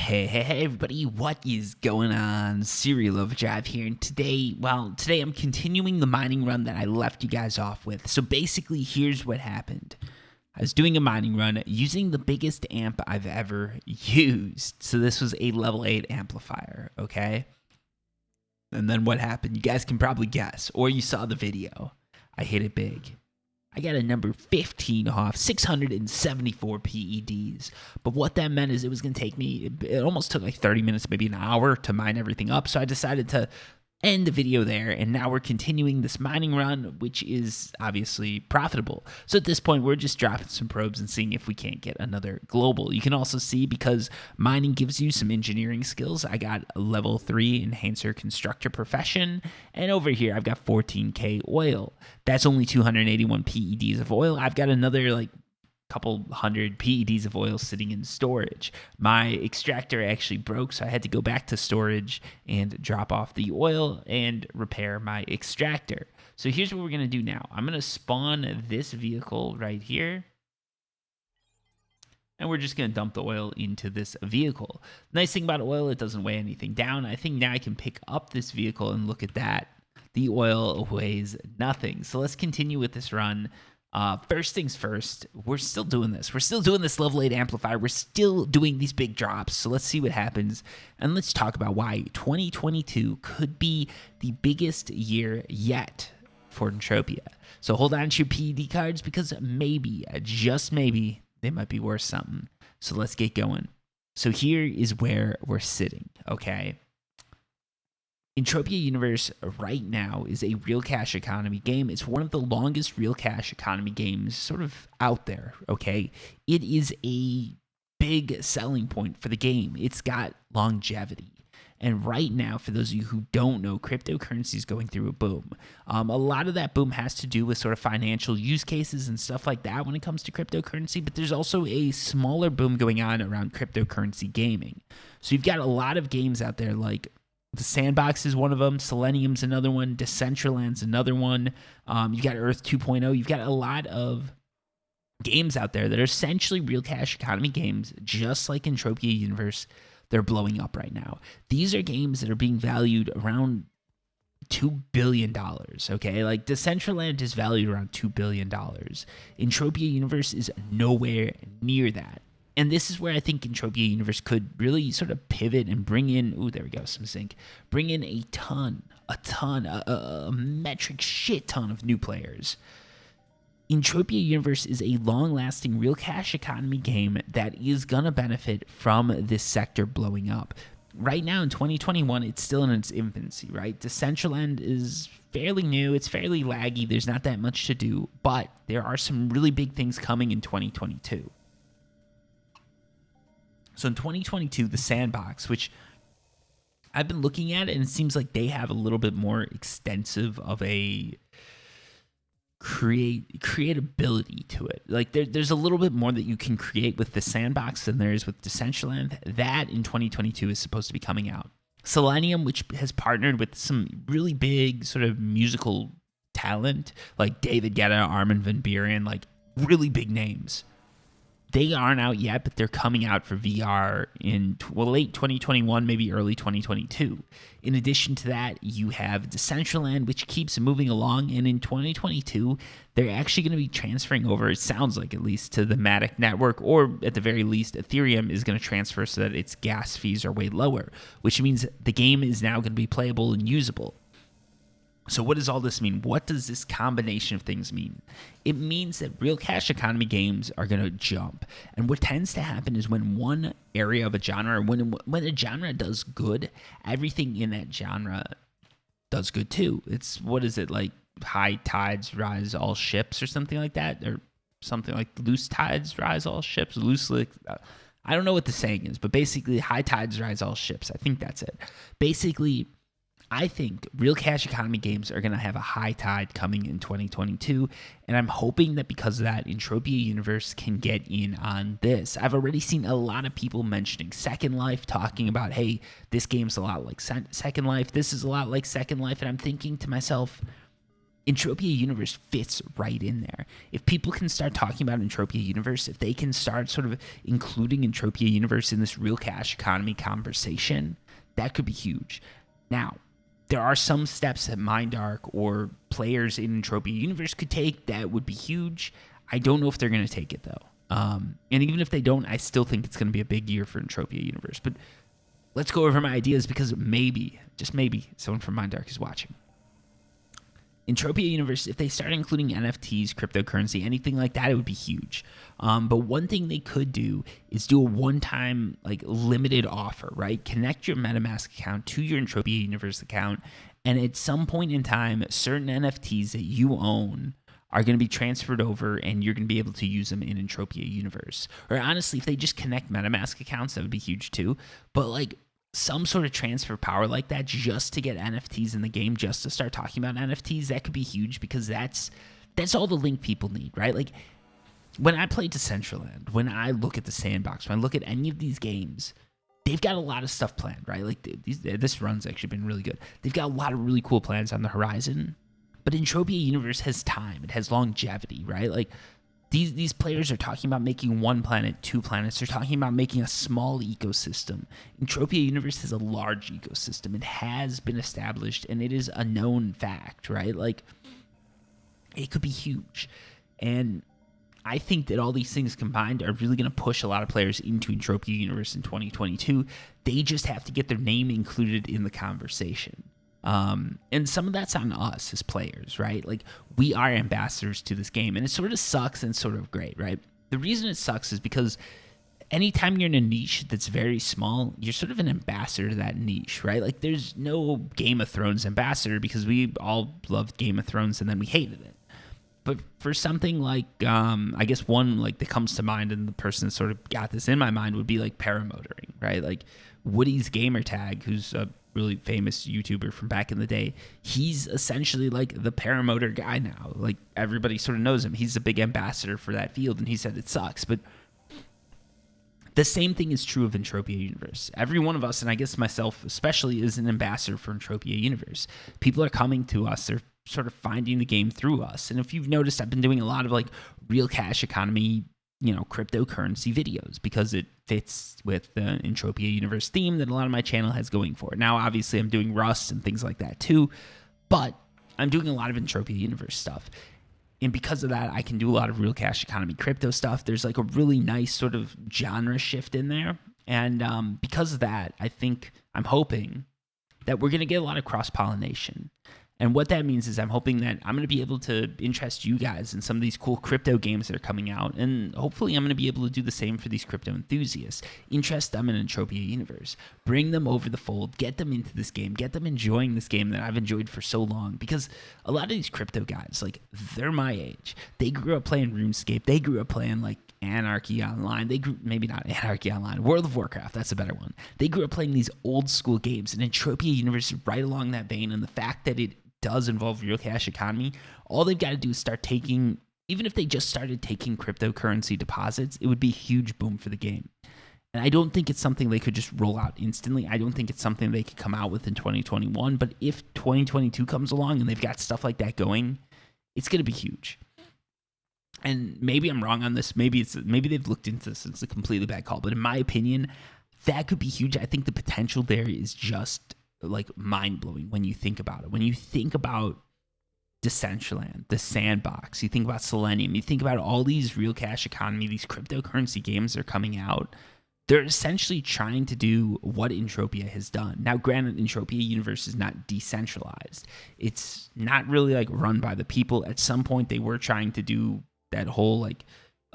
Hey, everybody, what is going on? Serial Overdrive here, and today I'm continuing the mining run that I left you guys off with. So basically, here's what happened. I was doing a mining run using the biggest amp I've ever used. So this was a level 8 amplifier, okay? And then what happened? You guys can probably guess, or you saw the video. I hit it big. I got a number 15 off, 674 PEDs. But what that meant is it was going to take me, it almost took like 30 minutes, maybe an hour to mine everything up. So I decided to end the video there. And now we're continuing this mining run, which is obviously profitable. So at this point, we're just dropping some probes and seeing if we can't get another global. You can also see, because mining gives you some engineering skills, I got a level 3 enhancer constructor profession. And over here, I've got 14K oil. That's only 281 PEDs of oil. I've got another couple hundred PEDs of oil sitting in storage. My extractor actually broke, so I had to go back to storage and drop off the oil and repair my extractor. So here's what we're going to do now. I'm going to spawn this vehicle right here, and we're just going to dump the oil into this vehicle. Nice thing about oil, it doesn't weigh anything down. I think now I can pick up this vehicle and look at that. The oil weighs nothing. So let's continue with this run. First things first, we're still doing this. We're still doing this level 8 amplifier. We're still doing these big drops. So let's see what happens. And let's talk about why 2022 could be the biggest year yet for Entropia. So hold on to your PED cards, because maybe, just maybe, they might be worth something. So let's get going. So here is where we're sitting, okay? Entropia Universe right now is a real cash economy game. It's one of the longest real cash economy games sort of out there, okay? It is a big selling point for the game. It's got longevity. And right now, for those of you who don't know, cryptocurrency is going through a boom. A lot of that boom has to do with sort of financial use cases and stuff like that when it comes to cryptocurrency, but there's also a smaller boom going on around cryptocurrency gaming. So you've got a lot of games out there like The Sandbox is one of them. Selenium's another one. Decentraland's another one. You've got Earth 2.0. You've got a lot of games out there that are essentially real cash economy games, just like Entropia Universe. They're blowing up right now. These are games that are being valued around $2 billion, okay? Like Decentraland is valued around $2 billion. Entropia Universe is nowhere near that. And this is where I think Entropia Universe could really sort of pivot and bring in, there we go, some zinc. Bring in a metric shit ton of new players. Entropia Universe is a long-lasting real cash economy game that is going to benefit from this sector blowing up. Right now in 2021, it's still in its infancy, right? Decentraland is fairly new. It's fairly laggy. There's not that much to do, but there are some really big things coming in 2022. So in 2022, the Sandbox, which I've been looking at, and it seems like they have a little bit more extensive of a creatability to it. Like there's a little bit more that you can create with the Sandbox than there is with Decentraland. That in 2022 is supposed to be coming out. Selenium, which has partnered with some really big sort of musical talent, like David Guetta, Armin van Buuren, like really big names. They aren't out yet, but they're coming out for VR in late 2021, maybe early 2022. In addition to that, you have Decentraland, which keeps moving along, and in 2022, they're actually going to be transferring over, it sounds like at least, to the Matic network, or at the very least, Ethereum is going to transfer so that its gas fees are way lower, which means the game is now going to be playable and usable. So what does all this mean? What does this combination of things mean? It means that real cash economy games are going to jump. And what tends to happen is when one area of a genre, when a genre does good, everything in that genre does good too. It's, what is it, like high tides rise all ships or something like that? Or something like loose tides rise all ships? Loosely, I don't know what the saying is, but basically high tides rise all ships. I think that's it. Basically, I think real cash economy games are going to have a high tide coming in 2022, and I'm hoping that because of that, Entropia Universe can get in on this. I've already seen a lot of people mentioning Second Life, talking about, hey, this game's a lot like Second Life, this is a lot like Second Life, and I'm thinking to myself, Entropia Universe fits right in there. If people can start talking about Entropia Universe, if they can start sort of including Entropia Universe in this real cash economy conversation, that could be huge. Now, there are some steps that Mindark or players in Entropia Universe could take that would be huge. I don't know if they're going to take it, though. And even if they don't, I still think it's going to be a big year for Entropia Universe. But let's go over my ideas because maybe, just maybe, someone from Mindark is watching. Entropia Universe, if they start including NFTs, cryptocurrency, anything like that, it would be huge. But one thing they could do is do a one-time, like, limited offer, right? Connect your MetaMask account to your Entropia Universe account, and at some point in time, certain NFTs that you own are going to be transferred over, and you're going to be able to use them in Entropia Universe. Or honestly, if they just connect MetaMask accounts, that would be huge too. But, like, some sort of transfer power like that just to get NFTs in the game, just to start talking about NFTs, that could be huge because that's all the link people need, right? Like, when I play Decentraland, when I look at the Sandbox, when I look at any of these games, they've got a lot of stuff planned, right? Like, this run's actually been really good. They've got a lot of really cool plans on the horizon, but Entropia Universe has time. It has longevity, right? Like, these players are talking about making one planet, 2 planets. They're talking about making a small ecosystem. Entropia Universe is a large ecosystem. It has been established, and it is a known fact, right? Like, it could be huge. And I think that all these things combined are really going to push a lot of players into Entropia Universe in 2022. They just have to get their name included in the conversation. And some of that's on us as players, right? Like, we are ambassadors to this game, and it sort of sucks and sort of great, right? The reason it sucks is because anytime you're in a niche that's very small, you're sort of an ambassador to that niche, right? Like, there's no Game of Thrones ambassador because we all loved Game of Thrones and then we hated it. But for something like, I guess one like that comes to mind, and the person that sort of got this in my mind would be like paramotoring, right? Like Woody's Gamertag, who's a really famous YouTuber from back in the day, he's essentially like the paramotor guy now. Like, everybody sort of knows him. He's a big ambassador for that field, and he said it sucks. But the same thing is true of Entropia Universe. Every one of us, and I guess myself especially, is an ambassador for Entropia Universe. People are coming to us. They're sort of finding the game through us. And if you've noticed, I've been doing a lot of like real cash economy, cryptocurrency videos because it fits with the Entropia Universe theme that a lot of my channel has going for it. Now, obviously, I'm doing Rust and things like that too, but I'm doing a lot of Entropia Universe stuff. And because of that, I can do a lot of real cash economy crypto stuff. There's like a really nice sort of genre shift in there. And because of that, I'm hoping that we're going to get a lot of cross-pollination. And what that means is I'm hoping that I'm going to be able to interest you guys in some of these cool crypto games that are coming out. And hopefully I'm going to be able to do the same for these crypto enthusiasts. Interest them in Entropia Universe. Bring them over the fold. Get them into this game. Get them enjoying this game that I've enjoyed for so long. Because a lot of these crypto guys, like, they're my age. They grew up playing RuneScape. They grew up playing, like, Anarchy Online. Maybe not Anarchy Online. World of Warcraft. That's a better one. They grew up playing these old school games. And Entropia Universe is right along that vein. And the fact that it does involve real cash economy, all they've got to do is start taking, even if they just started taking cryptocurrency deposits, it would be a huge boom for the game. And I don't think it's something they could just roll out instantly. I don't think it's something they could come out with in 2021. But if 2022 comes along and they've got stuff like that going, it's going to be huge. And maybe I'm wrong on this. Maybe they've looked into this. It's a completely bad call. But in my opinion, that could be huge. I think the potential there is just like mind-blowing when you think about it. When you think about Decentraland, the Sandbox, you think about Selenium, you think about all these real cash economy, these cryptocurrency games that are coming out, they're essentially trying to do what Entropia has done. Now, granted, Entropia Universe is not decentralized. It's not really like run by the people. At some point, they were trying to do that whole like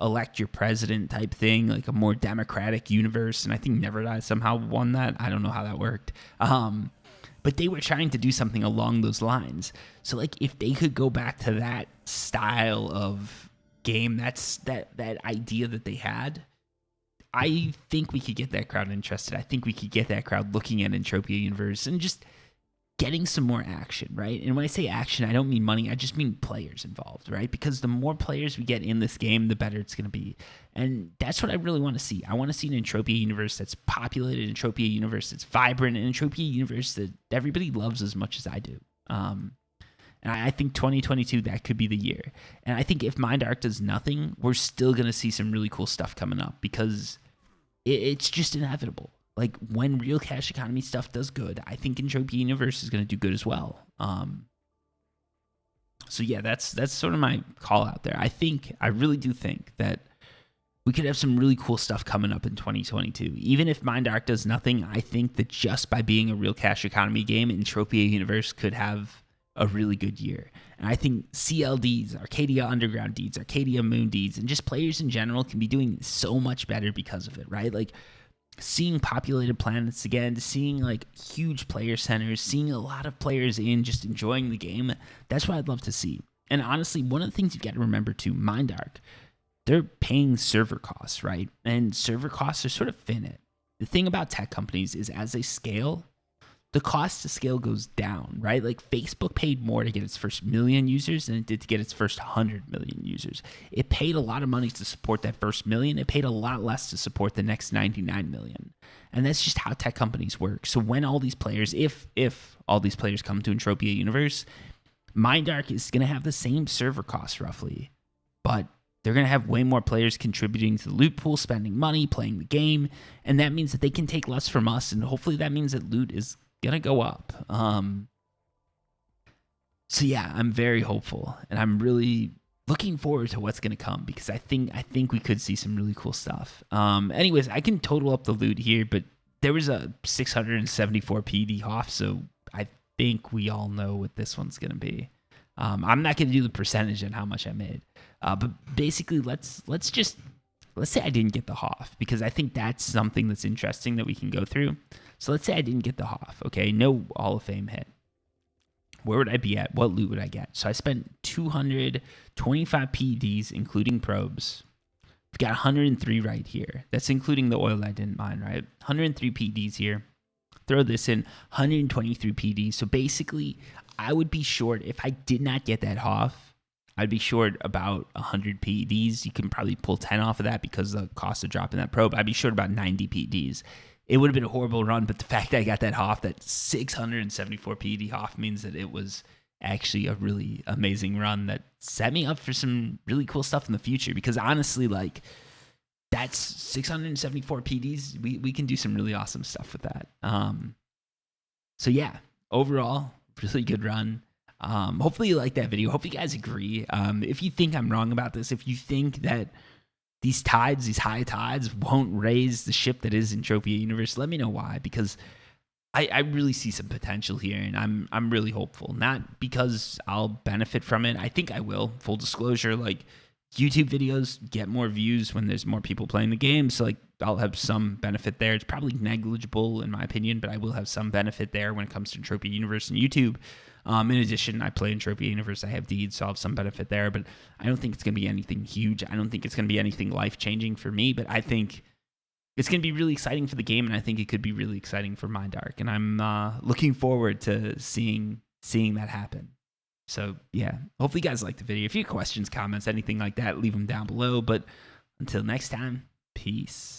elect your president type thing, like a more democratic universe. And I think Neverdie somehow won that. I don't know how that worked. But they were trying to do something along those lines. So like if they could go back to that style of game, that idea that they had, I think we could get that crowd interested. I think we could get that crowd looking at Entropia Universe and just getting some more action, right? And when I say action, I don't mean money. I just mean players involved, right? Because the more players we get in this game, the better it's going to be. And that's what I really want to see. I want to see an Entropia Universe that's populated, an Entropia Universe that's vibrant, an Entropia Universe that everybody loves as much as I do. And I think 2022, that could be the year. And I think if Mind Arc does nothing, we're still going to see some really cool stuff coming up because it's just inevitable. Like when real cash economy stuff does good, I think Entropia Universe is going to do good as well. So yeah, that's sort of my call out there. I really do think that we could have some really cool stuff coming up in 2022. Even if Mind Arc does nothing, I think that just by being a real cash economy game, Entropia Universe could have a really good year. And I think CLDs, Arcadia Underground Deeds, Arcadia Moon Deeds, and just players in general can be doing so much better because of it, right? Like seeing populated planets again, seeing like huge player centers, seeing a lot of players in just enjoying the game. That's what I'd love to see. And honestly, one of the things you've got to remember too, Mind Arc, they're paying server costs, right? And server costs are sort of finite. The thing about tech companies is as they scale, the cost to scale goes down, right? Like Facebook paid more to get its first million users than it did to get its first 100 million users. It paid a lot of money to support that first million. It paid a lot less to support the next 99 million. And that's just how tech companies work. So when all these players, if all these players come to Entropia Universe, Mind Arc is going to have the same server costs roughly, but they're going to have way more players contributing to the loot pool, spending money, playing the game, and that means that they can take less from us, and hopefully that means that loot is going to go up. So yeah, I'm very hopeful, and I'm really looking forward to what's going to come because I think we could see some really cool stuff. Anyways, I can total up the loot here, but there was a 674 PD Hoff, so I think we all know what this one's going to be. I'm not going to do the percentage on how much I made. But basically, let's say I didn't get the Hoff because I think that's something that's interesting that we can go through. So let's say I didn't get the Hoff, okay? No Hall of Fame hit. Where would I be at? What loot would I get? So I spent 225 PEDs, including probes. I've got 103 right here. That's including the oil I didn't mine, right? 103 PEDs here. Throw this in, 123 PEDs. So basically, I would be short if I did not get that Hoff. I'd be short about 100 PEDs. You can probably pull 10 off of that because of the cost of dropping that probe. I'd be short about 90 PEDs. It would have been a horrible run, but the fact that I got that Hoff, that 674 PED Hoff, means that it was actually a really amazing run that set me up for some really cool stuff in the future. Because honestly, like, that's 674 PEDs. We can do some really awesome stuff with that. So yeah, overall, really good run. Hopefully you like that video. Hope you guys agree. If you think I'm wrong about this, if you think that these high tides won't raise the ship that is Entropia Universe, let me know why, because I really see some potential here, and I'm really hopeful. Not because I'll benefit from it. I think I will. Full disclosure, like YouTube videos get more views when there's more people playing the game, so like I'll have some benefit there. It's probably negligible in my opinion, but I will have some benefit there when it comes to Entropia Universe and YouTube. In addition, I play Entropia Universe. I have deeds, so I'll have some benefit there, but I don't think it's going to be anything huge. I don't think it's going to be anything life-changing for me, but I think it's going to be really exciting for the game, and I think it could be really exciting for Mind Arc, and I'm looking forward to seeing that happen. So, yeah, hopefully you guys liked the video. If you have questions, comments, anything like that, leave them down below, but until next time, peace.